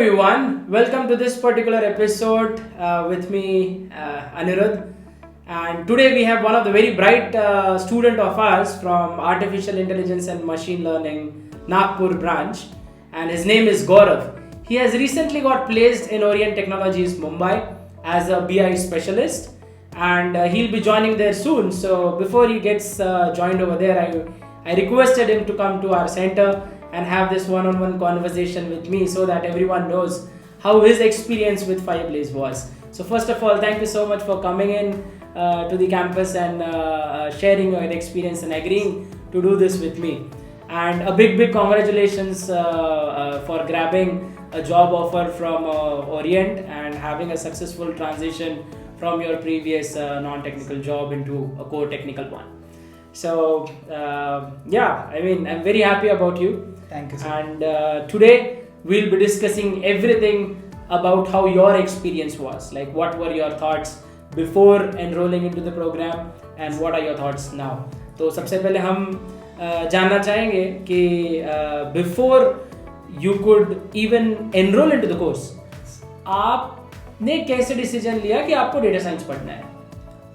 everyone, welcome to this particular episode with me, Anirudh. And today we have one of the very bright student of ours from Artificial Intelligence and Machine Learning, Nagpur branch, and his name is Gaurav. He has recently got placed in Orient Technologies, Mumbai as a BI specialist, and he'll be joining there soon. So before he gets joined over there, I requested him to come to our center and have this one-on-one conversation with me so that everyone knows how his experience with Fireblaze was. So first of all, thank you so much for coming in to the campus and sharing your experience and agreeing to do this with me. And a big congratulations for grabbing a job offer from Orient and having a successful transition from your previous non-technical job into a core technical one. So I'm very happy about you. Thank you, sir. And today we'll be discussing everything about how your experience was. Like, what were your thoughts before enrolling into the program and what are your thoughts now? तो सबसे पहले हम जानना चाहेंगे कि before you could even enroll into the course, आपने कैसे decision लिया कि आपको डेटा साइंस पढ़ना है?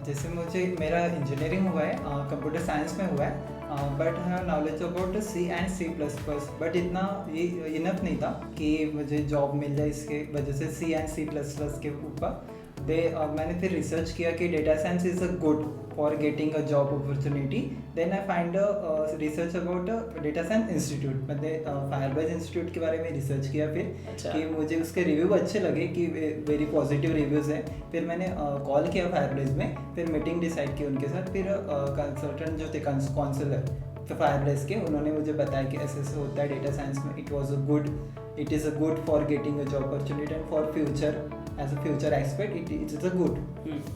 जैसे मुझे मेरा इंजीनियरिंग हुआ है, कंप्यूटर साइंस में हुआ है, बट है knowledge about C and C plus plus, but इतना ये इनफ नहीं था कि मुझे जॉब मिल जाए इसके वजह से C and C plus plus के ऊपर। मैंने फिर रिसर्च किया कि data science is a good for getting a job opportunity. Then I find research about data science institute, मैंने फायरबेज इंस्टीट्यूट के बारे में रिसर्च किया फिर। अच्छा। कि मुझे उसके रिव्यू अच्छे लगे कि वेरी पॉजिटिव रिव्यूज़ हैं। फिर मैंने कॉल किया फायरबेज में, फिर मीटिंग डिसाइड की उनके साथ। फिर कंसल्टेंट जो थे काउंसलर फायरबेज के, उन्होंने मुझे बताया कि ऐसे ऐसे होता है डेटा साइंस में। It is a good for getting a job opportunity and for future as a future expect it is a good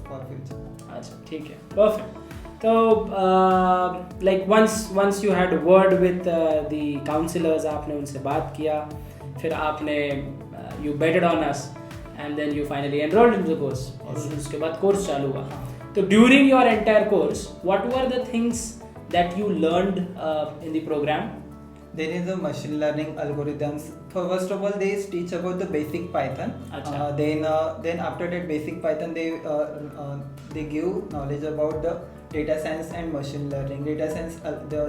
for future. अच्छा, ठीक है, परफेक्ट। तो like once you had word with the counsellors, आपने उनसे बात किया, फिर आपने you betted on us and then you finally enrolled in the course, और उसके बाद कोर्स चालू हुआ। तो during your entire course, what were the things that you learned in the program? There is a machine learning algorithms. First of all, they teach about the basic Python. Then after that basic Python, they give knowledge about the data science and machine learning. Data science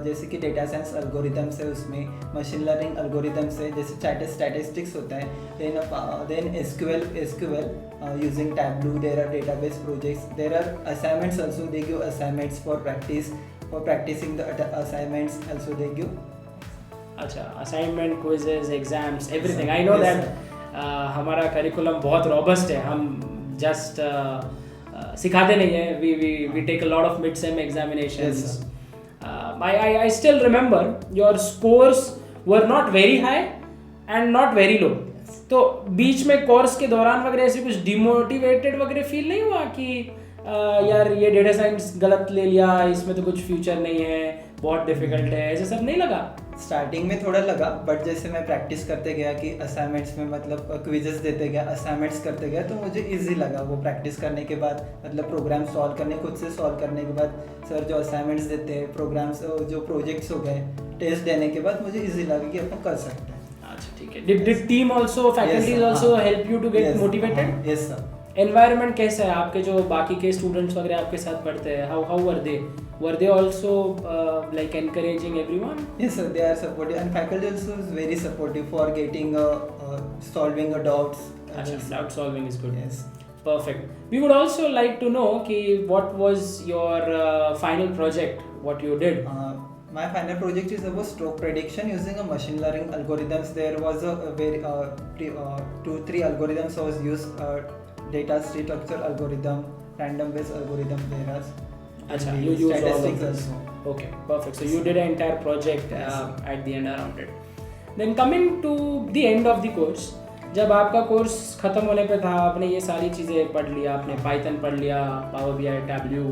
जैसे कि data science algorithms है, उसमें machine learning algorithms है, जैसे statistics होता है। Then SQL using Tableau. There are database projects. There are assignments also. They give assignments for practice. For practicing the assignments also they give. अच्छा, assignment, quizzes, exams, everything. I know that हमारा curriculum बहुत robust है। हम just सिखाते नहीं हैं, we take a lot of mid-sem examinations. Yes, I still remember your scores were not very high and not very low. तो बीच में course के दौरान वगैरह ऐसे कुछ डिमोटिवेटेड वगैरह फील नहीं हुआ कि यार ये डेटा साइंस गलत ले लिया, इसमें तो कुछ फ्यूचर नहीं है, बहुत डिफिकल्ट है, ऐसे सब नहीं लगा? स्टार्टिंग में थोड़ा लगा, बट जैसे मैं प्रैक्टिस करते गया कि असाइनमेंट्स में मतलब क्विजेस देते गया, असाइनमेंट्स करते गया, तो मुझे इजी लगा वो प्रैक्टिस करने के बाद। मतलब प्रोग्राम सॉल्व करने, खुद से सॉल्व करने के बाद सर जो असाइनमेंट्स देते हैं, प्रोग्राम्स जो प्रोजेक्ट्स हो गए, टेस्ट देने के बाद मुझे इजी लगा कि अपन कर सकते हैं। अच्छा, ठीक है। Did team also, faculties also help you to get motivated? Yes sir. Environment कैसा है? आपके जो बाकी के स्टूडेंट्स वगैरह आपके साथ पढ़ते हैं, how were they also like encouraging everyone? Yes sir, they are supportive and faculty also is very supportive for getting solving doubts. अच्छा, doubt solving is good. Yes. Perfect. We would also like to know कि what was your final project, what you did? My final project is about stroke prediction using a machine learning algorithms. There was a very 2-3 algorithms was used. Data structure algorithm, random based algorithm, there are. अच्छा, you use all of statistics this. also. Okay, perfect. So you did an entire project at the end around it. Then coming to the end of the course, जब आपका course खत्म होने पे था, आपने ये सारी चीज़ें पढ़ लिया, आपने पाइथन पढ़ लिया, power BI, Tableau,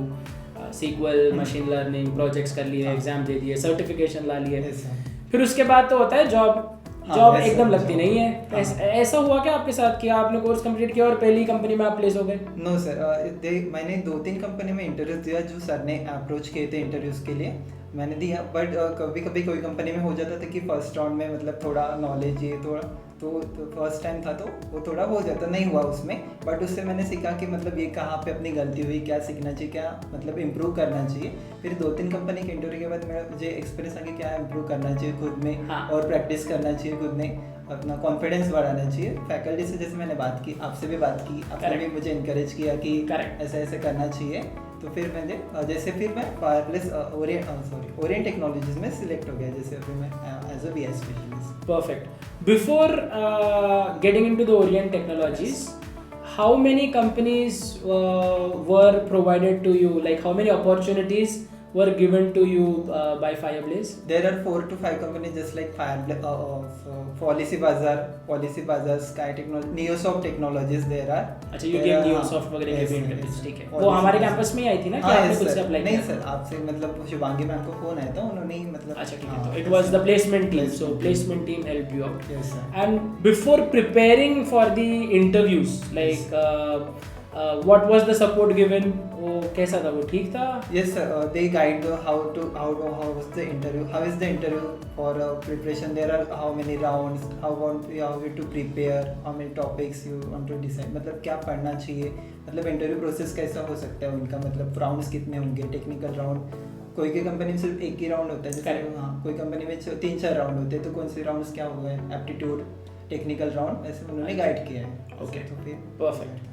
SQL, machine learning projects कर लिए, एग्जाम दे दिए, सर्टिफिकेशन ला लिए, फिर उसके बाद तो होता है जॉब एकदम लगती नहीं है। ऐसा हुआ क्या आपके साथ कि आपने कोर्स कंप्लीट किया और पहली कंपनी में आप प्लेस हो गए? नो सर, मैंने 2-3 कंपनी में इंटरव्यूज दिया, जो सर ने अप्रोच किए थे इंटरव्यूज के लिए, मैंने दिया। बट कभी कभी कोई कंपनी में हो जाता था कि फर्स्ट राउंड में मतलब थोड़ा नॉलेज ये थोड़ा तो फर्स्ट टाइम था तो वो थोड़ा हो जाता नहीं हुआ उसमें, बट उससे मैंने सीखा कि मतलब ये कहाँ पे अपनी गलती हुई, क्या सीखना चाहिए, क्या मतलब इम्प्रूव करना चाहिए। फिर 2-3 कंपनी के इंटरव्यू के बाद मुझे एक्सपीरियंस आ गया क्या इम्प्रूव करना चाहिए खुद में, हाँ। और प्रैक्टिस करना चाहिए खुद में, अपना कॉन्फिडेंस बढ़ाना चाहिए। फैकल्टी से जैसे मैंने बात की, आपसे भी बात की, आपने भी मुझे इनकरेज किया कि ऐसे ऐसे करना चाहिए। तो फिर मैंने जैसे फिर मैं वायरलेस ओरिएंट टेक्नोलॉजीज में सिलेक्ट हो गया, जैसे अभी मैं as a BI specialist. Perfect. Before getting into the Orient Technologies, how many companies were provided to you? Like how many opportunities were given to you by Fireblaze? There are 4 to 5 companies just like Policy Bazaar, Sky Technology, Neosoft Technologies there are. अच्छा, you gave Neosoft वगैरह के भी interviews, ठीक है। वो हमारे campus में ही आई थी ना, कि आपने खुद से अप्लाई किया? नहीं सर, आपसे मतलब शिवांगी मैम को फोन आया था, उन्होंने ही मतलब। अच्छा, ठीक है। तो it was the placement team, so placement team helped you out. Yes sir. And before preparing for the interviews, like what was the support given? वो कैसा था, वो ठीक था? Yes sir, they guide how is the interview for preparation. There are how many rounds, how you to prepare, how many topics you want to decide, मतलब क्या पढ़ना चाहिए, मतलब इंटरव्यू प्रोसेस कैसा हो सकता है उनका, मतलब राउंड्स कितने होंगे, टेक्निकल राउंड कोई की कंपनी में सिर्फ एक ही राउंड होता है, जैसे हाँ कोई कंपनी में 3-4 राउंड होते हैं, तो कौन से राउंड्स क्या हुआ है, एप्टीट्यूड, टेक्निकल राउंड, ऐसे उन्होंने गाइड किया है। Okay, तो फिर perfect.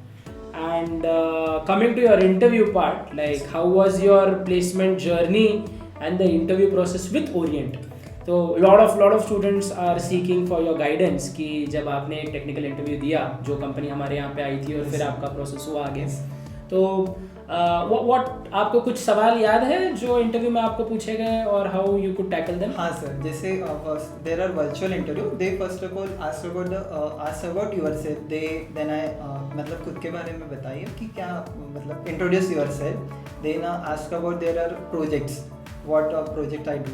And coming to your interview part, like how was your placement journey and the interview process with Orient? तो lot of students are seeking for your guidance कि जब आपने एक टेक्निकल इंटरव्यू दिया, जो कंपनी हमारे यहाँ पे आई थी, और फिर आपका प्रोसेस हुआ आगे, तो what आपको कुछ सवाल याद है जो इंटरव्यू में आपको पूछे गए, और how you could tackle them? हाँ सर, जैसे there are virtual interview, they first of all ask about yourself, then I मतलब खुद के बारे में बताइए कि क्या, मतलब introduce yourself, then ask about their are projects, what project I do,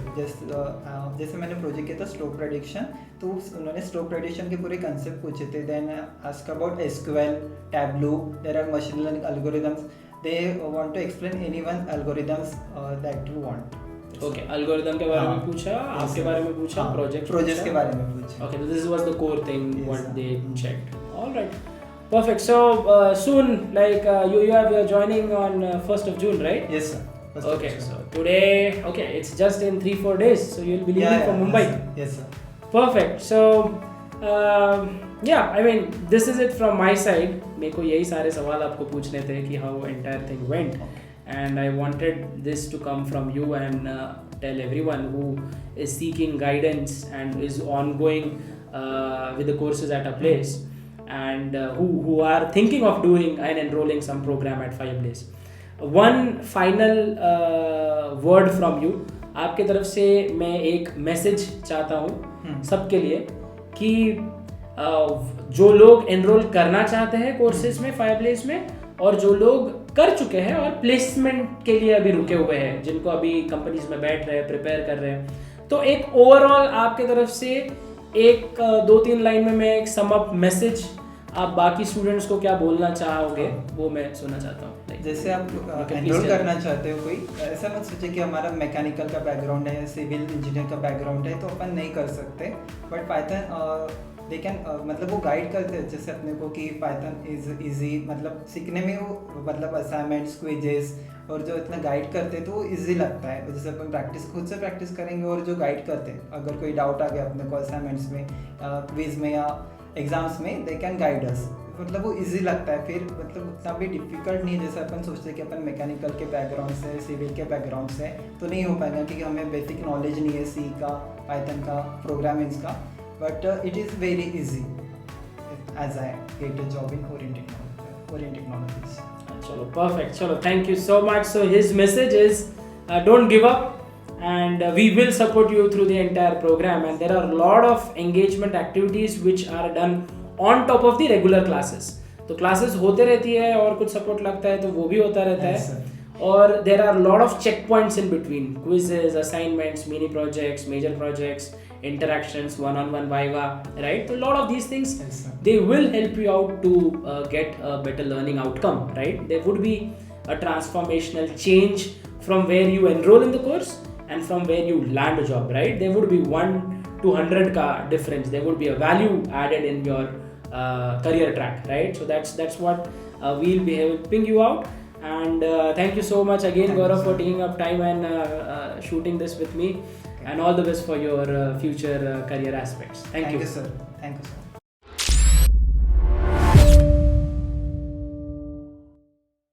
जैसे मैंने प्रोजेक्ट किया था स्ट्रोक प्रेडिक्शन, तो उन्होंने स्ट्रोक प्रेडिक्शन के पूरे कंसेप्ट पूछे थे। Then ask about SQL, Tableau, there are machine learning algorithms, they want to explain any one algorithms that you want. Okay, algorithm के बारे में पूछा, आपके बारे में पूछा, प्रोजेक्ट्स के बारे में पूछा। Okay, so this was the core thing what they checked. All right, perfect. So soon, like you're joining on 1st of June, right? Yes sir. Okay, so today, okay, it's just in 3-4 days, so you'll be leaving for Mumbai. Yes sir. Perfect. So yeah, I mean this is it from my side. मेरे को यही सारे सवाल आपको पूछने थे कि how entire thing went, and I wanted this to come from you and tell everyone who is seeking guidance and is ongoing with the courses at a place, and who are thinking of doing and enrolling some program at Fireblaze. One final word from you, आपके तरफ से मैं एक message चाहता हूँ सबके लिए कि जो लोग एनरोल करना चाहते हैं कोर्सेज में फायरब्लेज में, और जो लोग कर चुके हैं और प्लेसमेंट के लिए अभी रुके हुए हैं, जिनको अभी कंपनीज में बैठ रहे हैं, प्रिपेयर कर रहे हैं, तो एक ओवरऑल आपके तरफ से एक 2-3 लाइन में मैं एक सम अप मैसेज आप बाकी स्टूडेंट्स को क्या बोलना चाहोगे, वो मैं सुनना चाहता हूँ। जैसे आप एनरोल करना चाहते हो कोई, ऐसा मत सोचिए कि हमारा मैकेनिकल का बैकग्राउंड है, सिविल इंजीनियर का बैकग्राउंड है, तो अपन नहीं कर सकते, बट पाइथन दे कैन मतलब वो गाइड करते हैं जैसे अपने को कि पाइथन इज इजी, मतलब सीखने में वो मतलब असाइनमेंट्स, क्विजेस, और जो इतना गाइड करते हैं तो वो ईजी लगता है। जैसे अपन खुद से प्रैक्टिस करेंगे, और जो गाइड करते हैं, अगर कोई डाउट आ गया अपने को असाइनमेंट्स में, क्विज में या एग्जाम्स में, दे कैन गाइड अस, मतलब वो इजी लगता है। फिर मतलब उतना भी डिफिकल्ट नहीं है जैसे अपन सोचते हैं कि अपन मैकेनिकल के बैकग्राउंड से, सिविल के बैकग्राउंड से, तो नहीं हो पाएगा क्योंकि हमें बेसिक नॉलेज नहीं है सी का, पाइथन का, प्रोग्रामिंग्स का, but it is very easy as I get a job in orient technologies. चलो perfect, चलो thank you so much. So his message is don't give up, and we will support you through the entire program, and there are a lot of engagement activities which are done on top of the regular classes. तो classes होते रहती है और कुछ support लगता है तो वो भी होता रहता है, और there are a lot of checkpoints in between, quizzes, assignments, mini projects, major projects, interactions, one-on-one viva, right? So a lot of these things, they will help you out to get a better learning outcome, right? There would be a transformational change from where you enroll in the course and from where you land a job, right? There would be 1 to 100 ka difference. There would be a value added in your career track, right? So that's what we'll be helping you out. And thank you so much again, Gaurav, for taking up time and shooting this with me. And all the best for your future career aspects. Thank you. Thank you, sir. Thank you, sir.